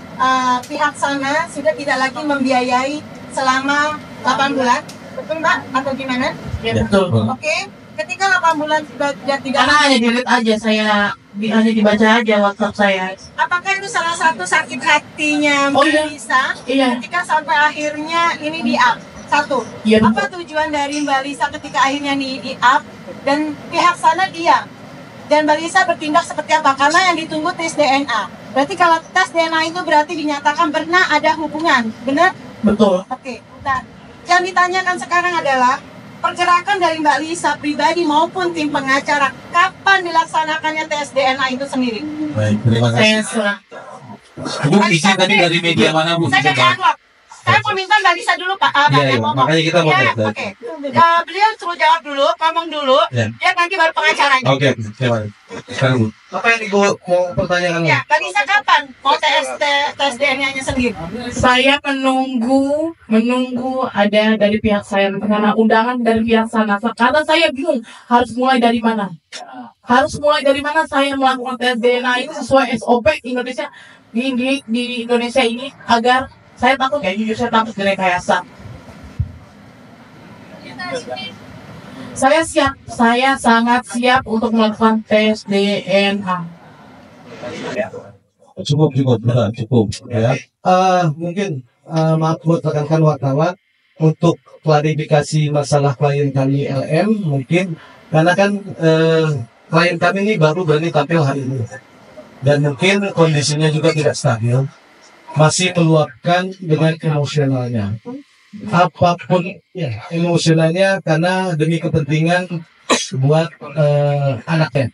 pihak sana sudah tidak lagi membiayai selama 8 bulan. Betul Mbak? Atau gimana? Ya betul. Oke. Ketika 8 bulan sudah tidak Karena hanya dilihat aja hanya dibaca aja WhatsApp saya. apakah itu salah satu sakit hatinya Oh, Mbak iya. Lisa Iya. ketika sampai akhirnya ini di-up? Satu, Iya, apa tujuan dari Mbak Lisa ketika akhirnya di-up dan pihak sana diam? Dan Mbak Lisa bertindak seperti apa? Karena yang ditunggu tes DNA. Berarti kalau tes DNA itu berarti dinyatakan pernah ada hubungan, benar? Betul. Oke. Nah, yang ditanyakan sekarang adalah pergerakan dari Mbak Lisa pribadi maupun tim pengacara, kapan dilaksanakannya tes DNA itu sendiri? Baik, terima Saya kasih. serah. Bu, izin tadi dari media mana Bu? Saya Izin, dari Pak. Anwar. Saya mau minta Mbak Lisa dulu Pak. Iya, iya, makanya kita mau Ya, tes. oke. Beliau suruh jawab dulu, ngomong dulu, Ya. ya nanti baru pengacaranya. Oke, terima kasih. Sekarang Bu. Apa yang ibu mau pertanyakan? Ya, Mbak Lisa kapan mau tes DNA-nya sendiri? Saya menunggu ada dari pihak saya karena undangan dari pihak sana. Karena saya bingung harus mulai dari mana. Saya melakukan tes DNA ini sesuai SOP Indonesia di Indonesia ini agar saya takut ya jujur saya takut direkayasa. Saya sangat siap untuk melakukan tes DNA. Cukup, benar, cukup. Ya. Mungkin maaf buat rekan-rekan wartawan untuk klarifikasi masalah klien kami LM mungkin karena kan klien kami ini baru berani tampil hari ini dan mungkin kondisinya juga tidak stabil, masih meluapkan dengan emosionalnya apapun ya emosionalnya karena demi kepentingan buat anaknya.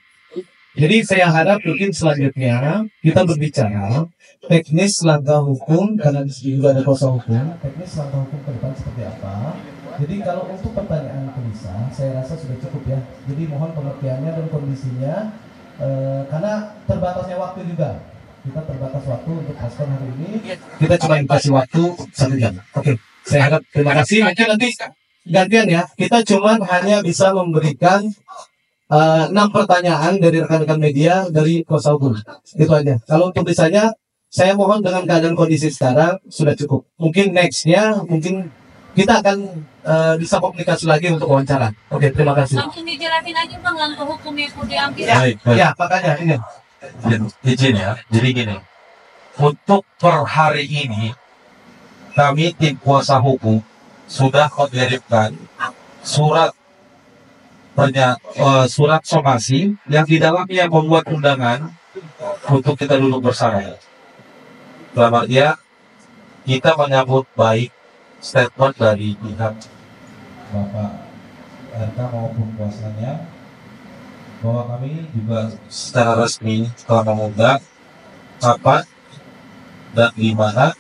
Jadi saya harap mungkin selanjutnya kita berbicara teknis langkah hukum karena di sini juga ada kuasa hukum. Teknis langkah hukum ke depan seperti apa? Jadi kalau untuk pertanyaan ke Lisa, saya rasa sudah cukup ya. Jadi mohon pengertiannya dan kondisinya karena terbatasnya waktu juga. Kita terbatas waktu untuk respon hari ini. Kita cuma dikasih waktu 1 jam. Oke, saya harap terima kasih. Mungkin nanti gantian ya. Kita cuma hanya bisa memberikan 6 pertanyaan dari rekan-rekan media dari kuasa hukum. Itu aja. Kalau untuk misalnya, saya mohon dengan keadaan kondisi sekarang sudah cukup. Mungkin nextnya, mungkin kita akan bisa komunikasi lagi untuk wawancara. Oke, terima kasih. Langsung dijelasin aja Bang, langkah hukumnya yang mau diambil. Baik, baik. Ya, makanya ini. Izin ya. Jadi gini, untuk per hari ini kami tim kuasa hukum sudah mengirimkan surat surat somasi yang di dalamnya membuat undangan untuk kita duduk bersama. Dalam artian kita menyambut baik statement dari pihak Bapak RK maupun kuasanya bahwa kami juga secara resmi telah mengundang kapan dan di mana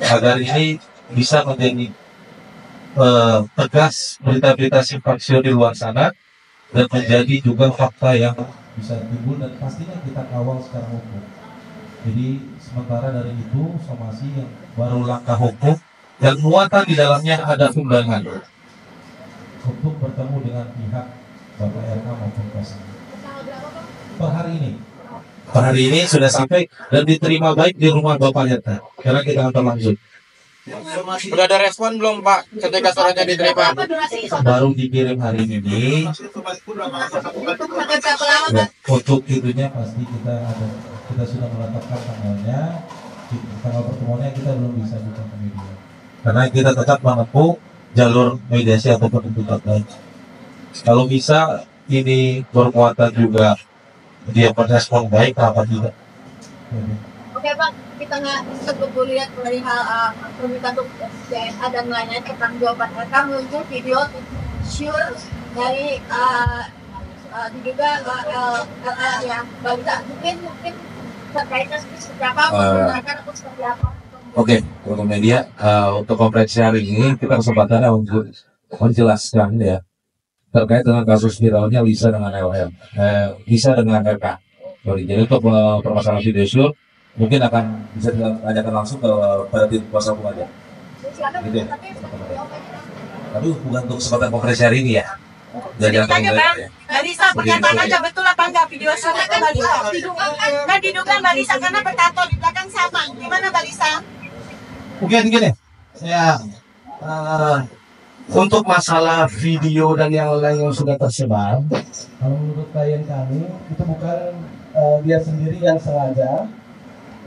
agar ini bisa menjadi tegas berita-berita simpang siur di luar sana dan menjadi juga fakta yang bisa timbul dan pastinya kita kawal secara hukum. Jadi sementara dari itu somasi yang baru langkah hukum dan muatan di dalamnya ada undangan untuk bertemu dengan pihak Bapak RK maupun kuasa. Per hari ini. Per hari ini sudah sampai dan diterima baik di rumah Bapak RK. Karena kita akan lanjut. Sudah ada respon belum Pak ketika suratnya diterima? Baru dikirim hari ini. Ya, untuk itunya pasti kita sudah menetapkan tanggalnya. Tanggal pertemuannya kita belum bisa buka ke media. Karena kita tetap menempuh jalur mediasi ataupun tuntutan lain. Kalau bisa ini bermuatan juga dia merespon baik apa tidak. Oke Pak, kita nggak cukup lihat dari hal permintaan untuk DNA dan lainnya tentang jawaban mereka muncul video sure dari diduga yang balita mungkin terkaitnya seperti apa menggunakan atau seperti apa. Oke, untuk media, untuk konferensi hari ini kita kesempatannya untuk menjelaskan ya terkait dengan kasus viralnya Lisa dengan LM, Lisa dengan RK. Jadi untuk permasalahan video shoot mungkin akan bisa ditanyakan langsung pada tim kuasa hukum aja. Gitu ya. Tapi bukan untuk kesempatan konferensi hari ini ya. Tanya Bang, Mbak Lisa pernyataan aja betul apa enggak video shoot itu Mbak Lisa? Kan diduga Mbak Lisa karena bertato di belakang sama. Gimana Mbak Lisa? Mungkin gini, ya untuk masalah video dan yang lain yang sudah tersebar, kalau menurut klien kami itu bukan dia sendiri yang sengaja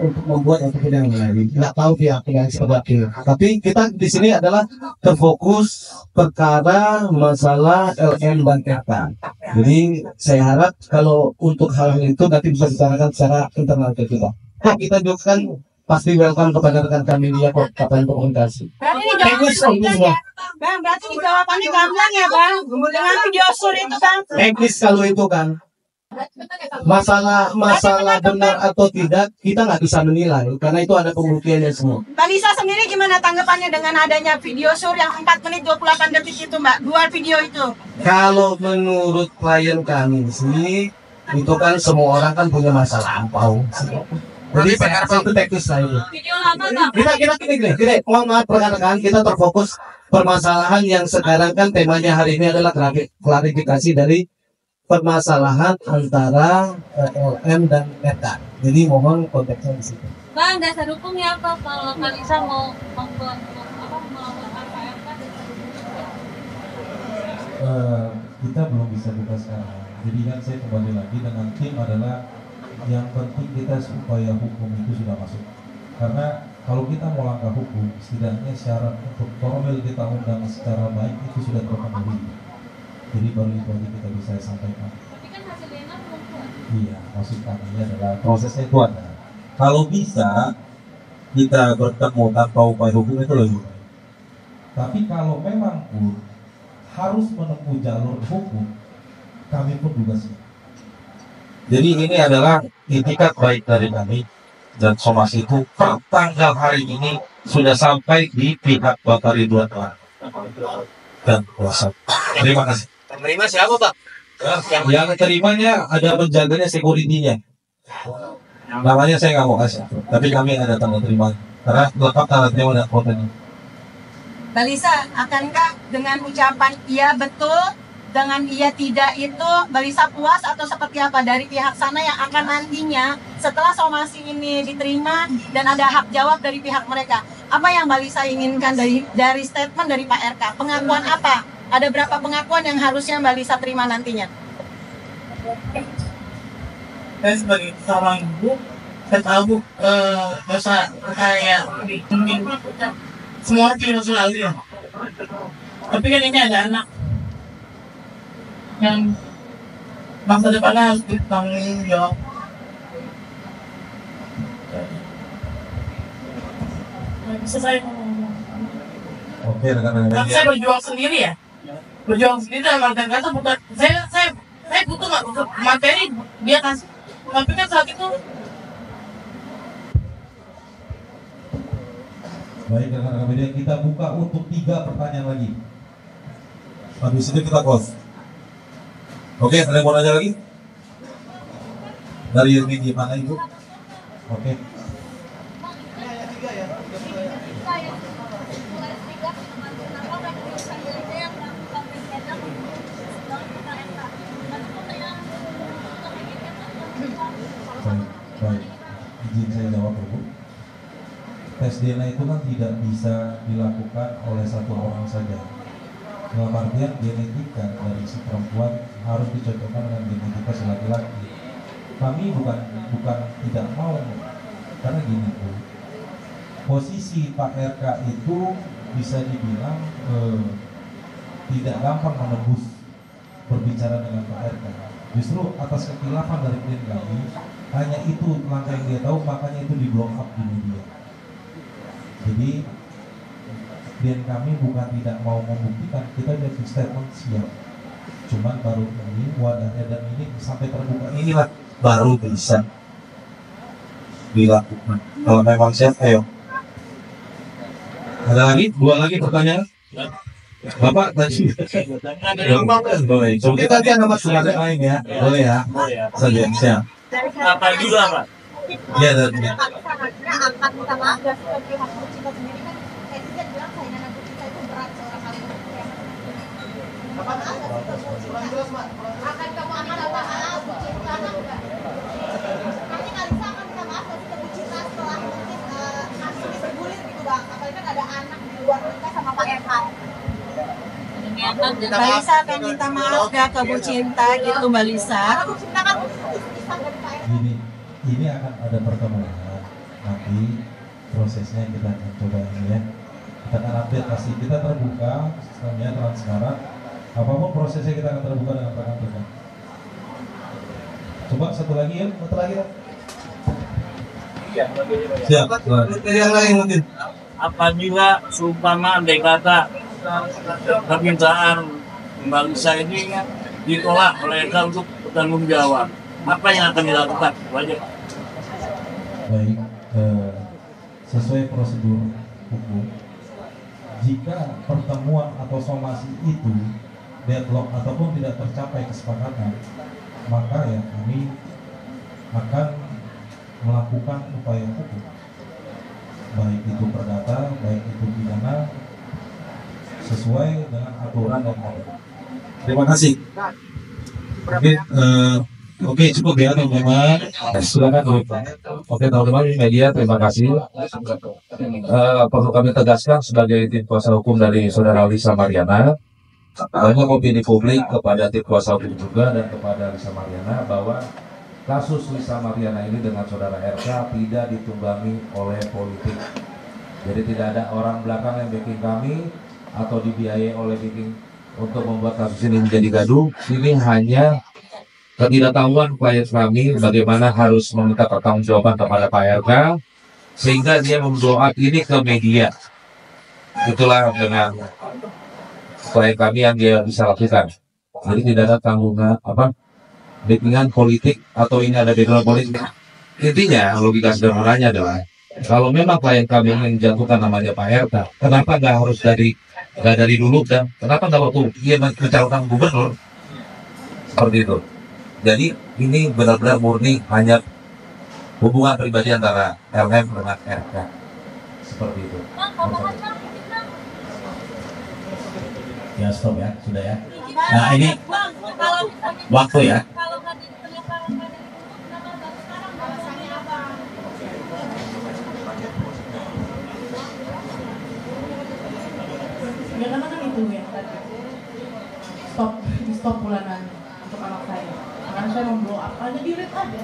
untuk membuat untuk yang lain. Nggak tahu pihak yang seperti itu. Tapi kita di sini adalah terfokus perkara masalah LM dan RK. Jadi saya harap kalau untuk hal itu nanti bisa dibicarakan secara internal ke kita. Kita juga kan pasti welcome kepada rekan kami dia kok kapan komunikasi. Bang, berarti jawabannya gamblang ya Bang, dengan video shoot itu Bang. Teknis kalau itu kan masalah benar atau tidak kita nggak bisa menilai karena itu ada pembuktiannya semua. Mbak Lisa sendiri gimana tanggapannya dengan adanya video shoot yang 4 menit 28 detik itu Mbak, 2 video itu? Kalau menurut klien kami sih itu kan semua orang kan punya masa lampau. Jadi itu teknis lah itu. Video lama Pak. Kita mohon maaf rekan-rekan, kita terfokus permasalahan yang sekarang kan temanya hari ini adalah klarifikasi dari permasalahan antara LM dan RK. Jadi mohon konteksnya di situ. Bang, dasar hukumnya apa kalau Kak Lisa mau melakukan PRK? Kita belum bisa buka sekarang. Jadi kan saya kembali lagi dengan tim adalah yang penting kita supaya hukum itu sudah masuk. Karena kalau kita mau langkah hukum, setidaknya syarat untuk formil kita undang secara baik itu sudah terpenuhi. Jadi baru itu aja kita bisa sampaikan. Tapi kan hasil DNA belum keluar. Iya, maksud kami adalah prosesnya itu ada. Kalau bisa kita bertemu tanpa upaya hukum itu lebih baik. Tapi kalau memang pun harus menempuh jalur hukum, kami pun juga siap. Jadi ini adalah itikat baik dari kami dan Somasi itu per tanggal hari ini sudah sampai di pihak Bapak Ridwan dan kuasa. Terima kasih. Penerima siapa Pak? Yang terimanya ada penjaganya security-nya. Namanya saya nggak mau kasih, tapi kami ada tanda terima karena lengkap tanda terima dan fotonya. Mbak Lisa, akankah dengan ucapan iya betul dengan iya tidak itu Mbak Lisa puas atau seperti apa dari pihak sana yang akan nantinya setelah somasi ini diterima dan ada hak jawab dari pihak mereka? Apa yang Mbak Lisa inginkan dari statement dari Pak RK? Pengakuan apa? Ada berapa pengakuan yang harusnya Mbak Lisa terima nantinya? Saya sebagai seorang ibu, saya tahu dosa kayak mungkin semua tidak selalu ya. Tapi kan ini ada anak yang masa depannya harus ditanggung jawab. Bisa saya ngomong. Oke, rekan-rekan. Tapi saya berjuang sendiri ya. Berjuang sendiri dalam artian kata bukan saya butuh materi dia kasih. Tapi kan saat itu baik rekan-rekan media, kita buka untuk 3 pertanyaan lagi. Habis itu kita close. Oke, ada yang mau nanya lagi? Dari Yurmin gimana Ibu? Oke. Baik, izin saya jawab dulu. Tes DNA itu kan tidak bisa dilakukan oleh satu orang saja. Dalam artian genetika dari si perempuan harus dicocokkan dengan genetika si laki-laki. Kami bukan tidak mau, karena gini Bu, posisi Pak RK itu bisa dibilang tidak gampang menembus berbicara dengan Pak RK. Justru atas kekhilafan dari klien kami, hanya itu langkah yang dia tahu, makanya itu di blow up di media. Jadi klien kami bukan tidak mau membuktikan, kita jadi statement siap. Cuman baru ini wadahnya dan ini sampai terbuka inilah baru bisa dilakukan. Kalau memang siap, ayo. Ada lagi? Dua lagi pertanyaan? Bapak tadi. Boleh. So, kita nanti ada masalah lain ya. Boleh ya. Saja siap. Apa juga Pak? Iya dan. Angkat minta maaf dan sebagai hak kita sendiri kan netizen bilang saingan aku kita itu berat seorang kali akan kamu minta maaf cinta enggak? Nanti Kalisa akan minta maaf tapi ke Bu Cinta setelah mungkin kasus ini bergulir gitu bang. Apalagi kan ada anak di luar nikah sama Pak Erhan. Mbak Lisa akan minta maaf gak ke Bu Cinta gitu Mbak Lisa? Bu Cinta kan bisa dari Pak Erhan. Ini akan ada pertemuan nanti prosesnya kita akan coba ini ya. Kita akan update pasti kita terbuka sistemnya transparan. Apapun prosesnya kita akan terbuka dengan rekan-rekan. Coba satu lagi ya, satu lagi ya. Siap. Yang lain mungkin. Apabila seumpama andai kata permintaan Mbak Lisa ini ditolak oleh Eka untuk bertanggung jawab, apa yang akan dilakukan? Wajib. Baik, sesuai prosedur hukum, jika pertemuan atau somasi itu deadlock ataupun tidak tercapai kesepakatan, maka ya kami akan melakukan upaya hukum, baik itu perdata, baik itu pidana, sesuai dengan aturan dan norma. Terima kasih. Oke, cukup ya teman-teman. Silakan. Oke teman-teman media, terima kasih. Perlu kami tegaskan sebagai tim kuasa hukum dari saudara Lisa Mariana, banyak opini publik kepada tim kuasa hukum juga dan kepada Lisa Mariana bahwa kasus Lisa Mariana ini dengan saudara RK tidak ditunggangi oleh politik. Jadi tidak ada orang belakang yang backing kami atau dibiayai oleh backing untuk membuat kasus ini menjadi gaduh. Ini hanya ketidaktahuan klien kami bagaimana harus meminta pertanggungjawaban kepada Pak RK sehingga dia memblow up ini ke media. Itulah dengan klien kami yang dia bisa lakukan. Jadi tidak ada tanggungan backingan politik atau ini ada background politik. Intinya logika sederhananya adalah kalau memang klien kami ingin menjatuhkan namanya Pak RK, kenapa nggak harus dari dulu dan kenapa nggak waktu dia mencalonkan gubernur seperti itu. Jadi ini benar-benar murni hanya hubungan pribadi antara LM dengan RK. Seperti itu. Ya stop ya, sudah ya. Nah ini waktu ya. Ya karena kan itu ya tadi stop bulanan untuk anak saya. Karena saya memblow up aja di rate aja.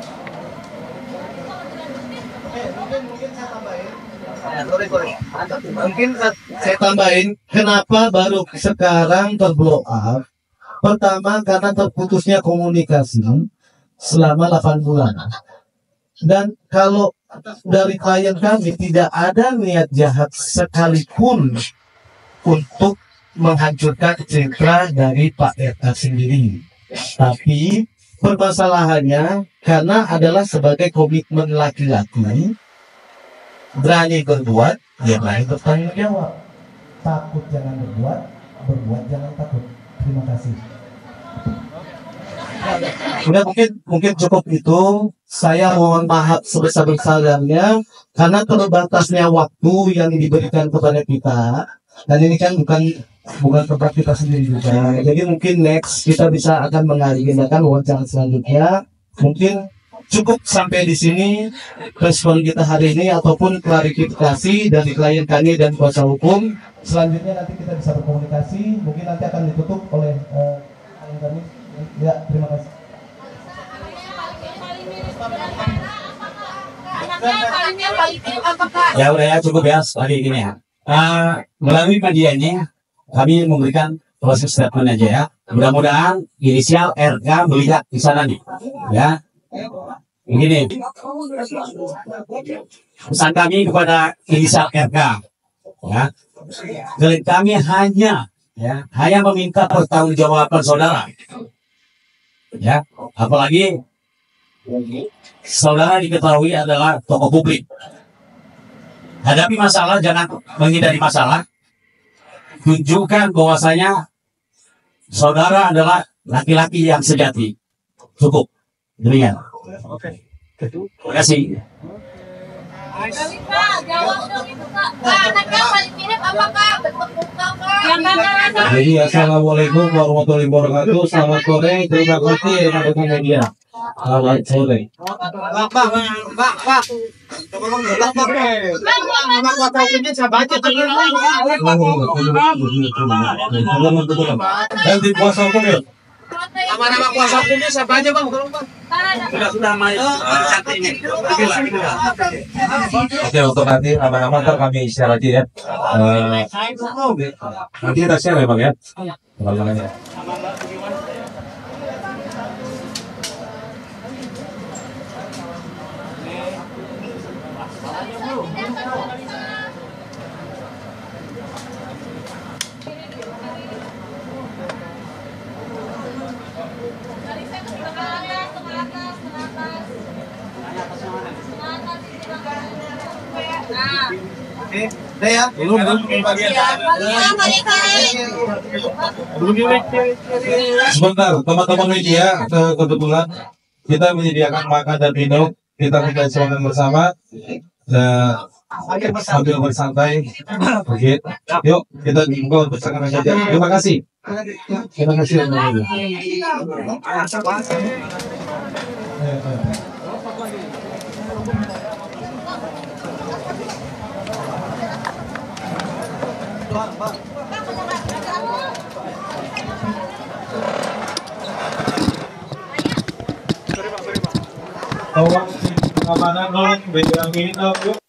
Mungkin saya tambahin. Mungkin saya tambahin, kenapa baru sekarang terblow up? Pertama karena terputusnya komunikasi selama 8 bulan. Dan kalau dari klien kami tidak ada niat jahat sekalipun untuk menghancurkan citra dari Pak RK sendiri. Tapi permasalahannya karena adalah sebagai komitmen laki-laki, berani berbuat, ya berani bertanggung jawab. Takut jangan berbuat, berbuat jangan takut. Terima kasih. Udah mungkin cukup itu. Saya mohon maaf sebesar-besarnya karena terbatasnya waktu yang diberikan kepada kita. Dan ini kan bukan tempat kita sendiri juga. Jadi mungkin next kita bisa akan mengagendakan wawancara selanjutnya. Mungkin cukup sampai di sini respon kita hari ini ataupun klarifikasi dari klien kami dan kuasa hukum. Selanjutnya nanti kita bisa berkomunikasi. Mungkin nanti akan ditutup oleh klien kami. Ya, terima kasih. Ya udah ya cukup ya lagi gini ya. Melalui media ini kami memberikan proses statement aja ya. Mudah-mudahan inisial RK melihat di sana nih, ya. Begini, pesan kami kepada inisial RK, ya. Klien kami hanya ya hanya meminta pertanggungjawaban saudara. Ya, apalagi saudara diketahui adalah tokoh publik. Hadapi masalah, jangan menghindari masalah. Tunjukkan bahwasanya saudara adalah laki-laki yang sejati. Cukup. Demikian. Terima kasih. Kak, jawab dong itu Kak. Kak, anaknya paling mirip apa Kak? Bentuk muka Kak? Yang mana? Jadi assalamualaikum warahmatullahi wabarakatuh. Selamat sore. Terima kasih rekan-rekan media. Selamat sore. Nanti kuasa hukum ya. Nama-nama kuasa hukumnya siapa aja bang? Sudah main. Oke, untuk nanti nama-nama ntar kami share aja ya. Nanti kita share ya bang ya. Nama-namanya. Sebentar, teman-teman media, kebetulan kita menyediakan makan dan minum, kita tidak silakan bersama. Sambil bersantai, oke. Yuk kita buka untuk sekarang saja. Terima kasih. Terima kasih. Tolong pengamanan dong, bejangan minum yuk.